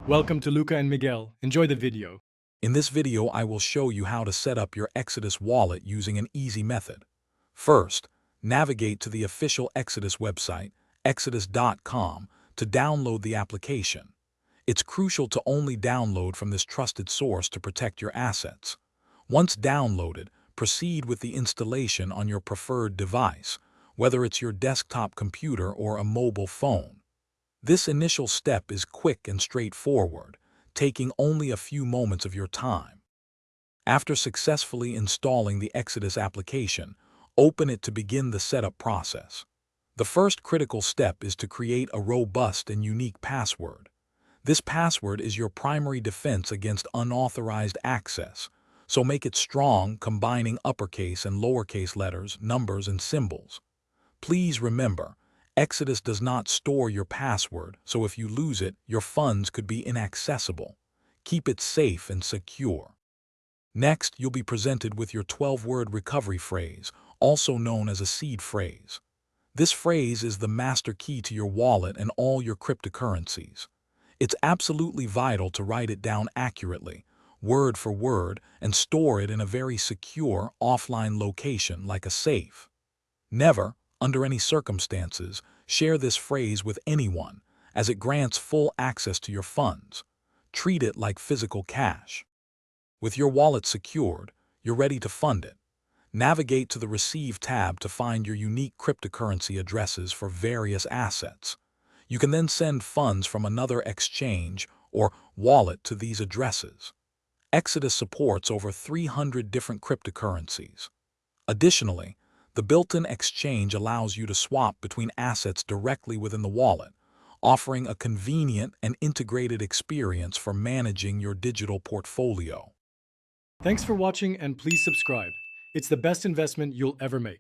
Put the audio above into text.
Welcome to Luca and Miguel. Enjoy the video. In this video, I will show you how to set up your Exodus wallet using an easy method. First, navigate to the official Exodus website, exodus.com, to download the application. It's crucial to only download from this trusted source to protect your assets. Once downloaded, proceed with the installation on your preferred device, whether it's your desktop computer or a mobile phone. This initial step is quick and straightforward, taking only a few moments of your time. After successfully installing the Exodus application, open it to begin the setup process. The first critical step is to create a robust and unique password. This password is your primary defense against unauthorized access, so make it strong, combining uppercase and lowercase letters, numbers, and symbols. Please remember, Exodus does not store your password, so if you lose it, your funds could be inaccessible. Keep it safe and secure. Next, you'll be presented with your 12-word recovery phrase, also known as a seed phrase. This phrase is the master key to your wallet and all your cryptocurrencies. It's absolutely vital to write it down accurately, word for word, and store it in a very secure, offline location like a safe. Never, under any circumstances, share this phrase with anyone, as it grants full access to your funds. Treat it like physical cash. With your wallet secured, you're ready to fund it. Navigate to the Receive tab to find your unique cryptocurrency addresses for various assets. You can then send funds from another exchange or wallet to these addresses. Exodus supports over 300 different cryptocurrencies. Additionally, the built-in exchange allows you to swap between assets directly within the wallet, offering a convenient and integrated experience for managing your digital portfolio. Thanks for watching and please subscribe. It's the best investment you'll ever make.